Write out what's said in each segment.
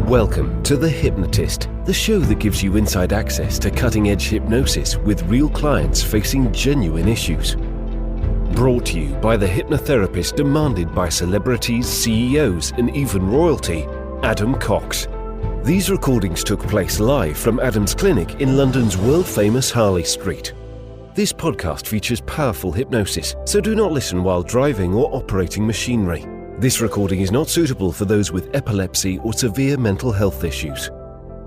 Welcome to The Hypnotist, the show that gives you inside access to cutting-edge hypnosis with real clients facing genuine issues. Brought to you by the hypnotherapist demanded by celebrities, CEOs, and even royalty, Adam Cox. These recordings took place live from Adam's clinic in London's world-famous Harley Street. This podcast features powerful hypnosis, so do not listen while driving or operating machinery. This recording is not suitable for those with epilepsy or severe mental health issues.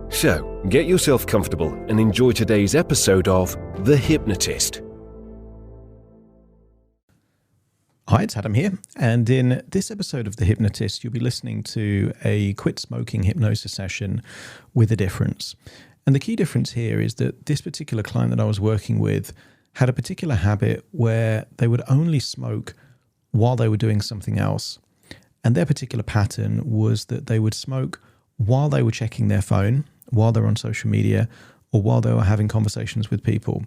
So, get yourself comfortable and enjoy today's episode of The Hypnotist. Hi, it's Adam here, and in this episode of The Hypnotist, you'll be listening to a quit smoking hypnosis session with a difference. And the key difference here is that this particular client that I was working with had a particular habit where they would only smoke while they were doing something else. And their particular pattern was that they would smoke while they were checking their phone, while they were on social media, or while they were having conversations with people.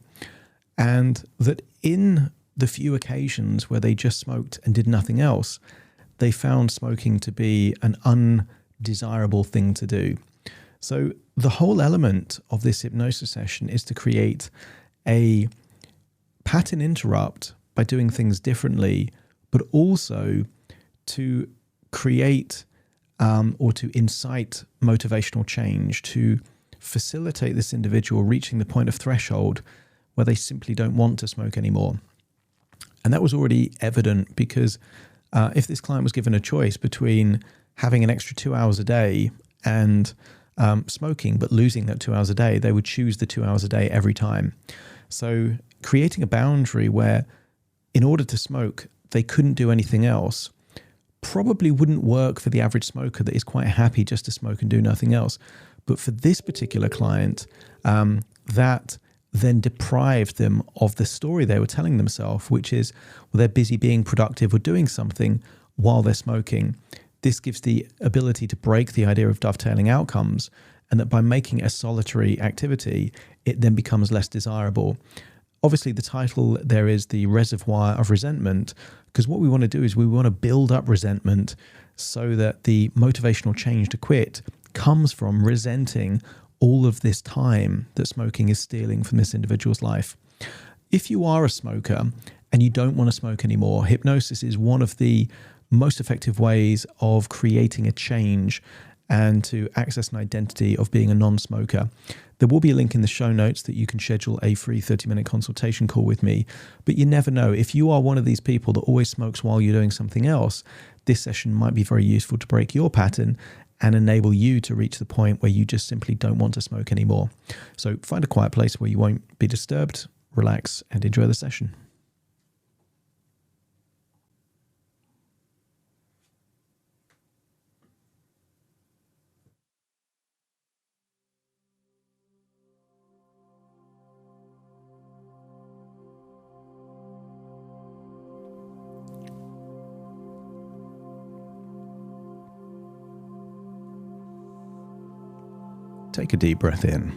And that in the few occasions where they just smoked and did nothing else, they found smoking to be an undesirable thing to do. So the whole element of this hypnosis session is to create a pattern interrupt by doing things differently, but also to create or to incite motivational change, to facilitate this individual reaching the point of threshold where they simply don't want to smoke anymore. And that was already evident because if this client was given a choice between having an extra 2 hours a day and smoking, but losing that 2 hours a day, they would choose the 2 hours a day every time. So creating a boundary where in order to smoke, they couldn't do anything else probably wouldn't work for the average smoker that is quite happy just to smoke and do nothing else. But for this particular client, that then deprived them of the story they were telling themselves, which is, well, they're busy being productive or doing something while they're smoking. This gives the ability to break the idea of dovetailing outcomes, and that by making it a solitary activity, it then becomes less desirable. Obviously, the title there is The Reservoir of Resentment, because what we want to do is we want to build up resentment so that the motivational change to quit comes from resenting all of this time that smoking is stealing from this individual's life. If you are a smoker and you don't want to smoke anymore, hypnosis is one of the most effective ways of creating a change and to access an identity of being a non-smoker. There will be a link in the show notes that you can schedule a free 30-minute consultation call with me. But you never know. If you are one of these people that always smokes while you're doing something else, this session might be very useful to break your pattern and enable you to reach the point where you just simply don't want to smoke anymore. So find a quiet place where you won't be disturbed, relax, and enjoy the session. Take a deep breath in.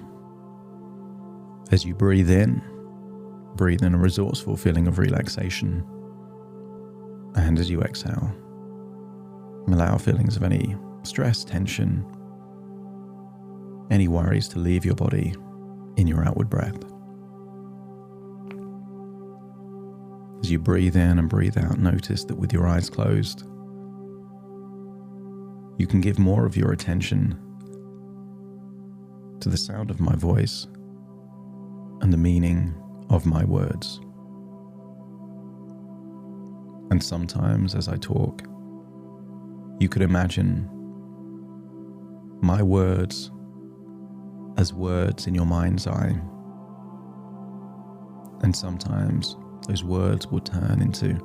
As you breathe in a resourceful feeling of relaxation. And as you exhale, allow feelings of any stress, tension, any worries to leave your body in your outward breath. As you breathe in and breathe out, notice that with your eyes closed, you can give more of your attention to the sound of my voice and the meaning of my words. And sometimes as I talk, you could imagine my words as words in your mind's eye. And sometimes those words will turn into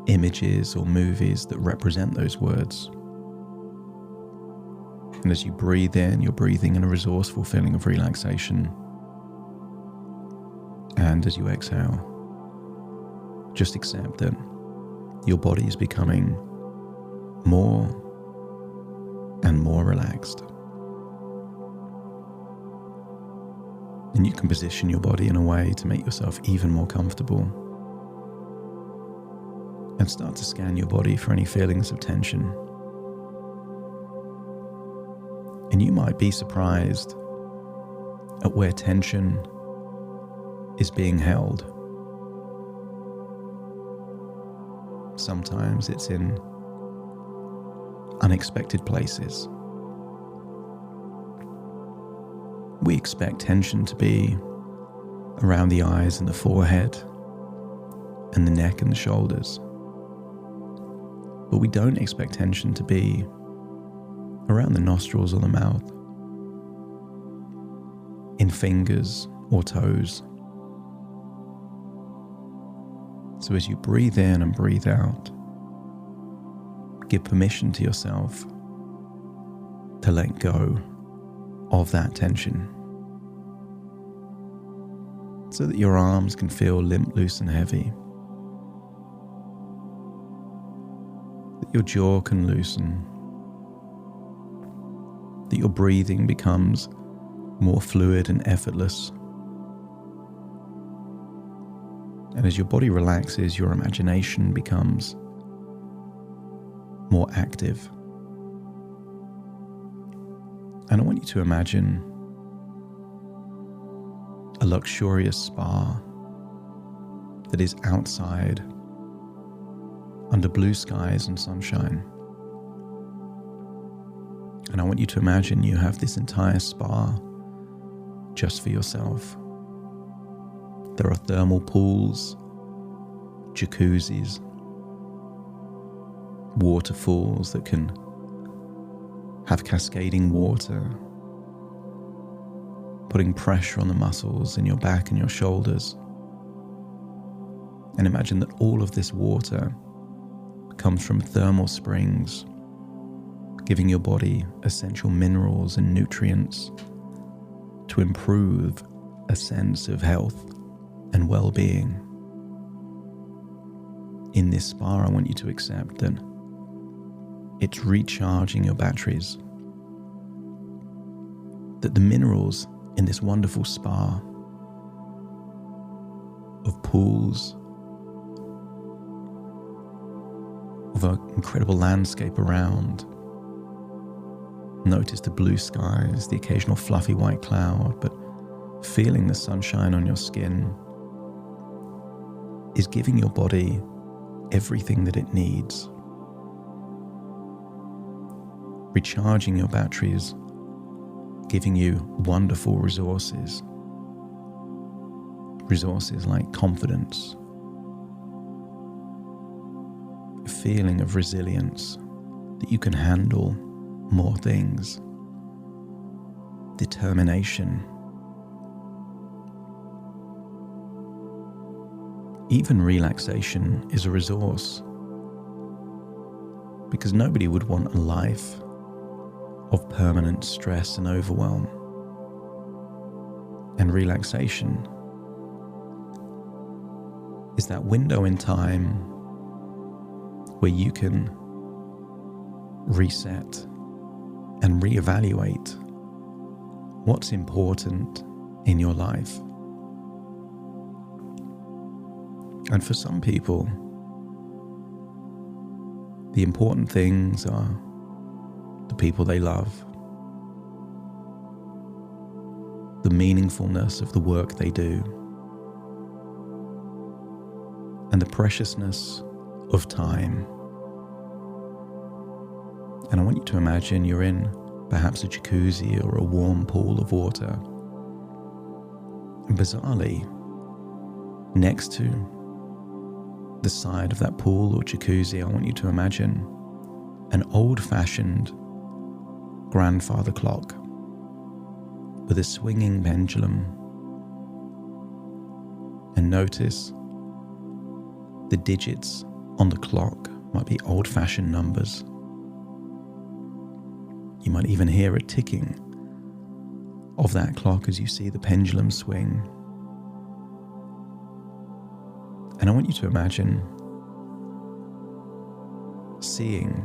images or movies that represent those words. And as you breathe in, you're breathing in a resourceful feeling of relaxation. And as you exhale, just accept that your body is becoming more and more relaxed. And you can position your body in a way to make yourself even more comfortable. And start to scan your body for any feelings of tension. And you might be surprised at where tension is being held. Sometimes it's in unexpected places. We expect tension to be around the eyes and the forehead and the neck and the shoulders. But we don't expect tension to be around the nostrils or the mouth, in fingers or toes. So as you breathe in and breathe out, give permission to yourself to let go of that tension, so that your arms can feel limp, loose and heavy, that your jaw can loosen, that your breathing becomes more fluid and effortless. And as your body relaxes, your imagination becomes more active. And I want you to imagine a luxurious spa that is outside under blue skies and sunshine. And I want you to imagine you have this entire spa just for yourself. There are thermal pools, jacuzzis, waterfalls that can have cascading water, putting pressure on the muscles in your back and your shoulders. And imagine that all of this water comes from thermal springs, giving your body essential minerals and nutrients to improve a sense of health and well-being. In this spa, I want you to accept that it's recharging your batteries, that the minerals in this wonderful spa of pools, of an incredible landscape around. Notice the blue skies, the occasional fluffy white cloud, but feeling the sunshine on your skin is giving your body everything that it needs. Recharging your batteries, giving you wonderful resources. Resources like confidence, a feeling of resilience, that you can handle more things, determination. Even relaxation is a resource, because nobody would want a life of permanent stress and overwhelm. And relaxation is that window in time where you can reset and reevaluate what's important in your life. And for some people, the important things are the people they love, the meaningfulness of the work they do, and the preciousness of time. And I want you to imagine you're in perhaps a jacuzzi or a warm pool of water. And bizarrely, next to the side of that pool or jacuzzi, I want you to imagine an old-fashioned grandfather clock with a swinging pendulum. And notice the digits on the clock might be old-fashioned numbers. You might even hear a ticking of that clock as you see the pendulum swing. And I want you to imagine seeing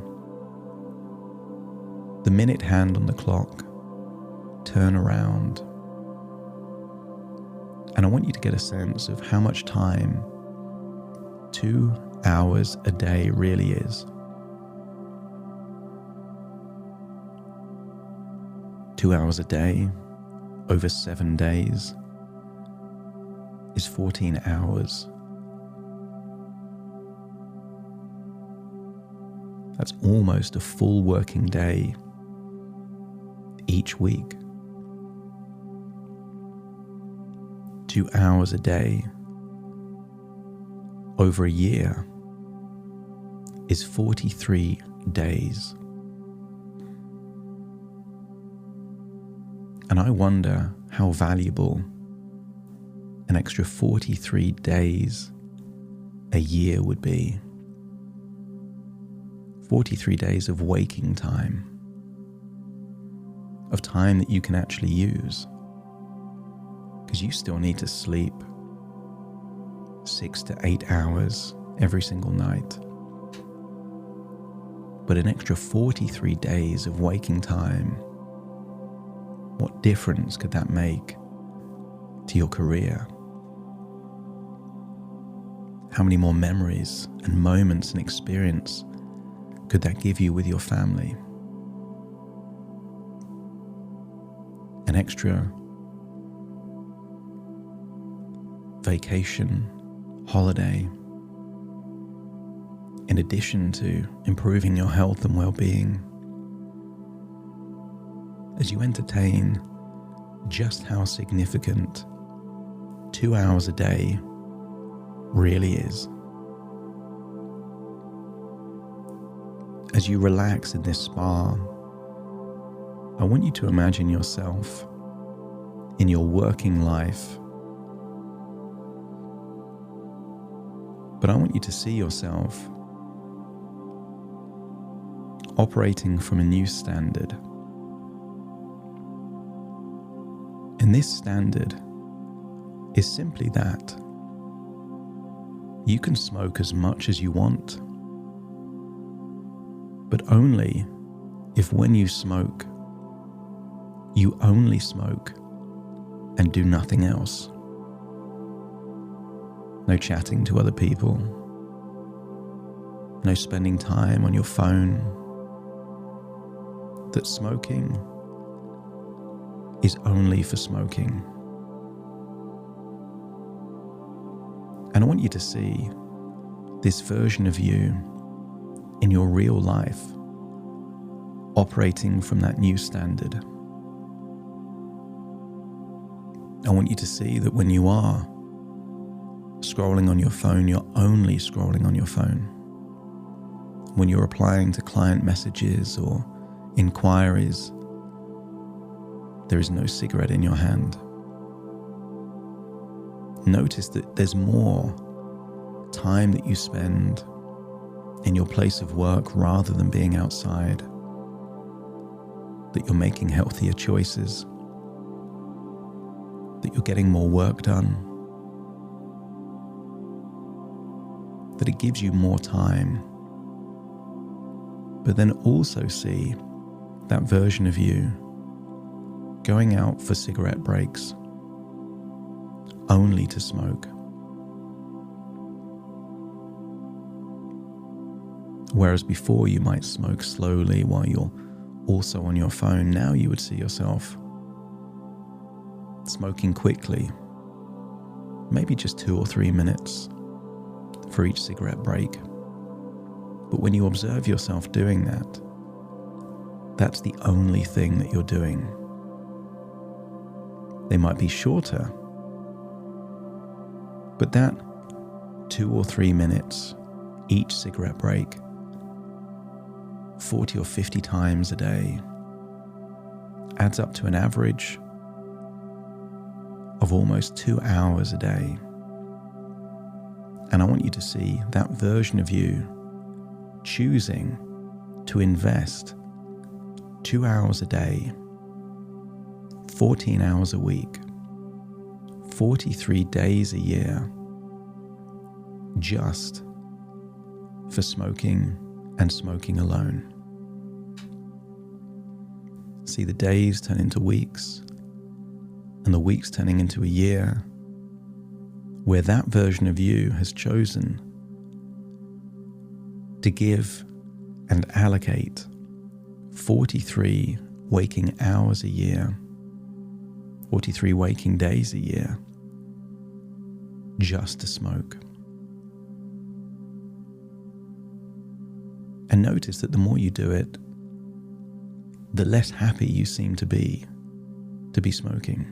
the minute hand on the clock turn around. And I want you to get a sense of how much time 2 hours a day really is. 2 hours a day over 7 days is 14 hours. That's almost a full working day each week. 2 hours a day over a year is 43 days. And I wonder how valuable an extra 43 days a year would be. 43 days of waking time, of time that you can actually use, because you still need to sleep 6 to 8 hours every single night. But an extra 43 days of waking time, what difference could that make to your career? How many more memories and moments and experience could that give you with your family? An extra vacation, holiday, in addition to improving your health and well-being, as you entertain just how significant 2 hours a day really is. As you relax in this spa, I want you to imagine yourself in your working life, but I want you to see yourself operating from a new standard. And this standard is simply that you can smoke as much as you want, but only if when you smoke, you only smoke and do nothing else. No chatting to other people, no spending time on your phone. That smoking is only for smoking. And I want you to see this version of you in your real life operating from that new standard. I want you to see that when you are scrolling on your phone, you're only scrolling on your phone. When you're replying to client messages or inquiries, there is no cigarette in your hand. Notice that there's more time that you spend in your place of work rather than being outside, that you're making healthier choices, that you're getting more work done, that it gives you more time. But then also see that version of you going out for cigarette breaks only to smoke. Whereas before you might smoke slowly while you're also on your phone, now you would see yourself smoking quickly, maybe just 2 or 3 minutes for each cigarette break. But when you observe yourself doing that, that's the only thing that you're doing. They might be shorter, but that 2 or 3 minutes each cigarette break, 40 or 50 times a day, adds up to an average of almost 2 hours a day. And I want you to see that version of you choosing to invest 2 hours a day, 14 hours a week, 43 days a year, just for smoking and smoking alone. See the days turn into weeks, and the weeks turning into a year, where that version of you has chosen to give and allocate 43 waking hours a year, 43 waking days a year, just to smoke. And notice that the more you do it, the less happy you seem to be smoking.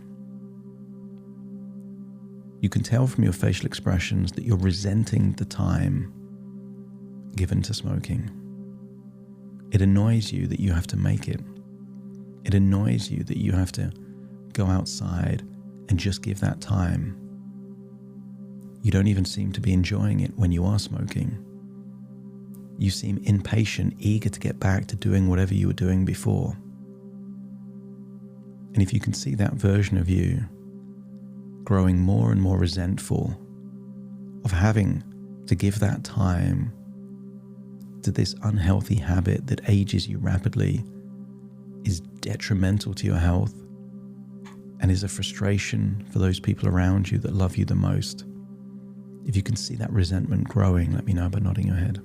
You can tell from your facial expressions that you're resenting the time given to smoking. It annoys you that you have to make it. It annoys you that you have to go outside and just give that time. You don't even seem to be enjoying it when you are smoking. You seem impatient, eager to get back to doing whatever you were doing before. And if you can see that version of you growing more and more resentful of having to give that time to this unhealthy habit that ages you rapidly, is detrimental to your health, and is a frustration for those people around you that love you the most. If you can see that resentment growing, let me know by nodding your head.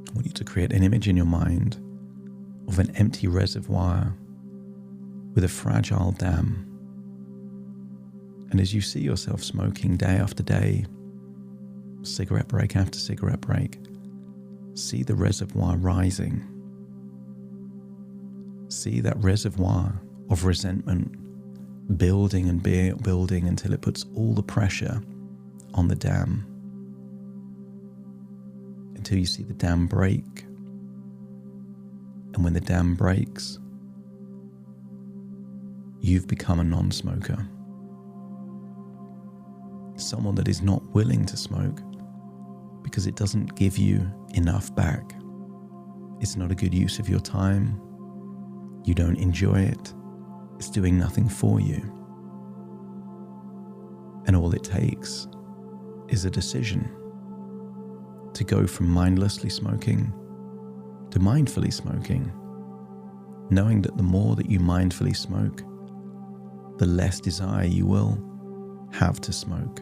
I want you to create an image in your mind of an empty reservoir with a fragile dam. And as you see yourself smoking day after day, cigarette break after cigarette break, see the reservoir rising. See that reservoir of resentment building and building until it puts all the pressure on the dam. Until you see the dam break. And when the dam breaks, you've become a non-smoker. Someone that is not willing to smoke because it doesn't give you enough back. It's not a good use of your time. You don't enjoy it. It's doing nothing for you. And all it takes is a decision to go from mindlessly smoking to mindfully smoking, knowing that the more that you mindfully smoke, the less desire you will have to smoke.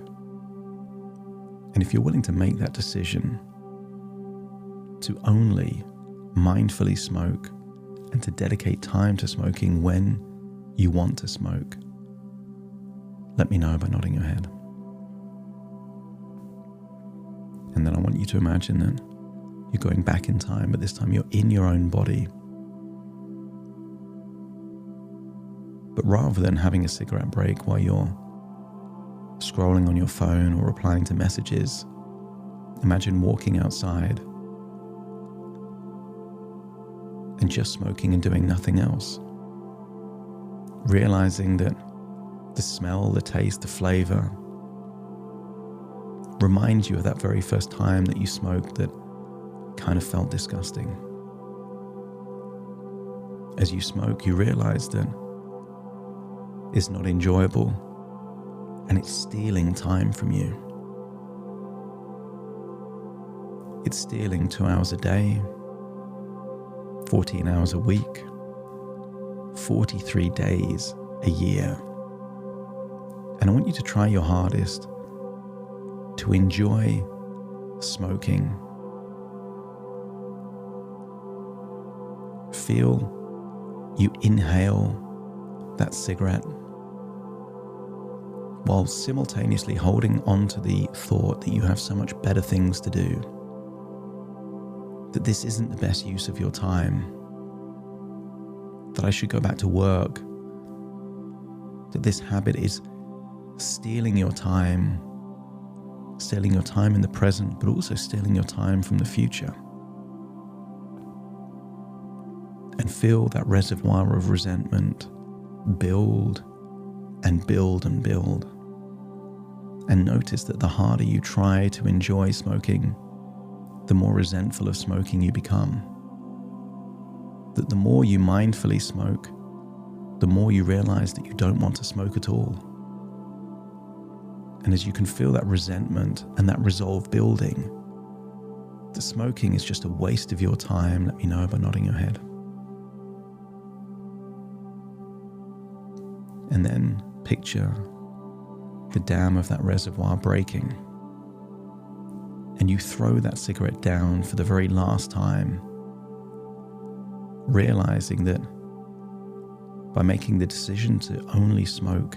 And if you're willing to make that decision to only mindfully smoke and to dedicate time to smoking when you want to smoke, let me know by nodding your head. And then I want you to imagine that you're going back in time, but this time you're in your own body. But rather than having a cigarette break while you're scrolling on your phone or replying to messages, imagine walking outside and just smoking and doing nothing else. Realizing that the smell, the taste, the flavor reminds you of that very first time that you smoked that kind of felt disgusting. As you smoke, you realize that it's not enjoyable and it's stealing time from you. It's stealing 2 hours a day, 14 hours a week, 43 days a year. And I want you to try your hardest to enjoy smoking. Feel you inhale that cigarette while simultaneously holding on to the thought that you have so much better things to do, that this isn't the best use of your time, that I should go back to work, that this habit is stealing your time in the present, but also stealing your time from the future. And feel that reservoir of resentment build and build and build. And notice that the harder you try to enjoy smoking, the more resentful of smoking you become. That the more you mindfully smoke, the more you realize that you don't want to smoke at all. And as you can feel that resentment and that resolve building, the smoking is just a waste of your time, let me know by nodding your head. And then picture the dam of that reservoir breaking. and you throw that cigarette down for the very last time, realizing that by making the decision to only smoke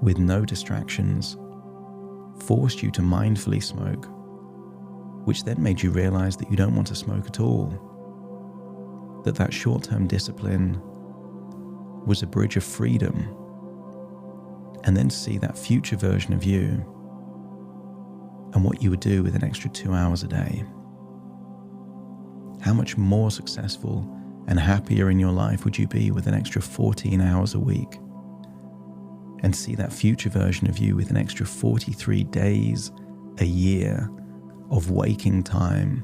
with no distractions, forced you to mindfully smoke, which then made you realize that you don't want to smoke at all, that short-term discipline was a bridge of freedom, and then see that future version of you and what you would do with an extra 2 hours a day. How much more successful and happier in your life would you be with an extra 14 hours a week? And see that future version of you with an extra 43 days a year of waking time.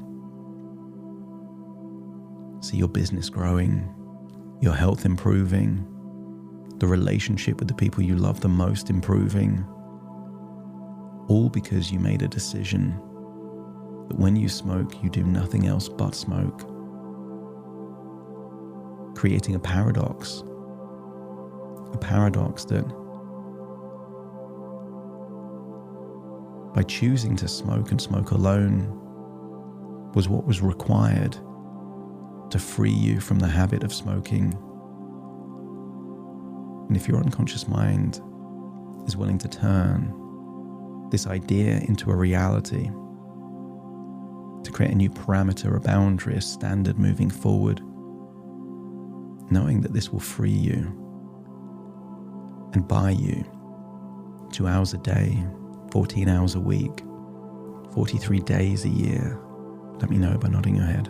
See your business growing, your health improving, the relationship with the people you love the most improving, all because you made a decision that when you smoke, you do nothing else but smoke, creating a paradox that by choosing to smoke and smoke alone was what was required to free you from the habit of smoking. And if your unconscious mind is willing to turn this idea into a reality, to create a new parameter, a boundary, a standard moving forward, knowing that this will free you and buy you 2 hours a day, 14 hours a week, 43 days a year, let me know by nodding your head.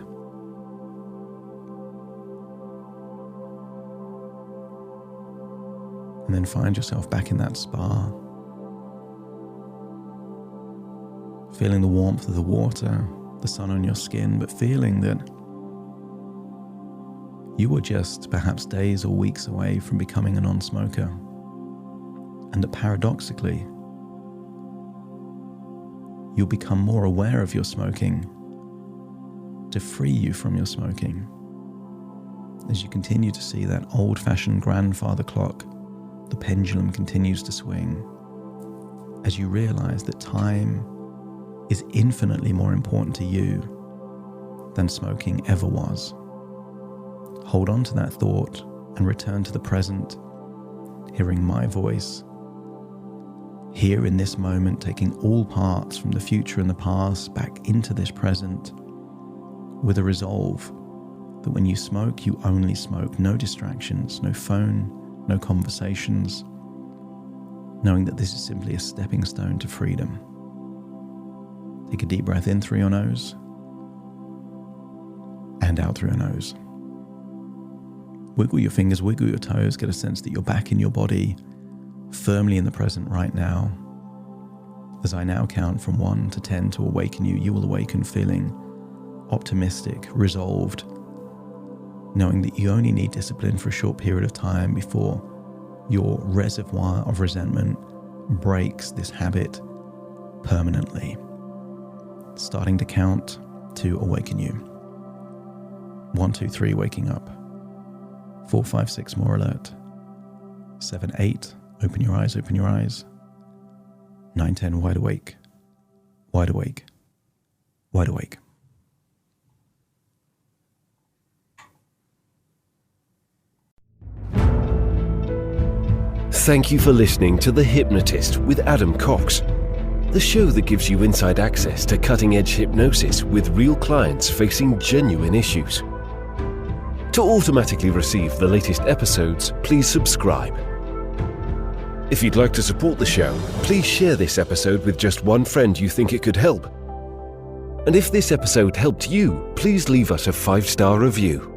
And then find yourself back in that spa, feeling the warmth of the water, the sun on your skin, but feeling that you were just perhaps days or weeks away from becoming a non-smoker. And that paradoxically, you'll become more aware of your smoking to free you from your smoking. As you continue to see that old-fashioned grandfather clock, the pendulum continues to swing, as you realize that time is infinitely more important to you than smoking ever was. Hold on to that thought and return to the present, hearing my voice, here in this moment, taking all parts from the future and the past back into this present with a resolve that when you smoke, you only smoke, no distractions, no phone, no conversations, knowing that this is simply a stepping stone to freedom. Take a deep breath in through your nose and out through your nose. Wiggle your fingers, wiggle your toes, get a sense that you're back in your body, firmly in the present right now. As I now count from 1 to 10 to awaken you, you will awaken feeling optimistic, resolved, knowing that you only need discipline for a short period of time before your reservoir of resentment breaks this habit permanently. Starting to count to awaken you. 1, 2, 3, waking up. 4, 5, 6, more alert. 7, 8, open your eyes, open your eyes. 9, 10, wide awake, wide awake, wide awake. Thank you for listening to The Hypnotist with Adam Cox, the show that gives you inside access to cutting-edge hypnosis with real clients facing genuine issues. To automatically receive the latest episodes, please subscribe. If you'd like to support the show, please share this episode with just one friend you think it could help. And if this episode helped you, please leave us a 5-star review.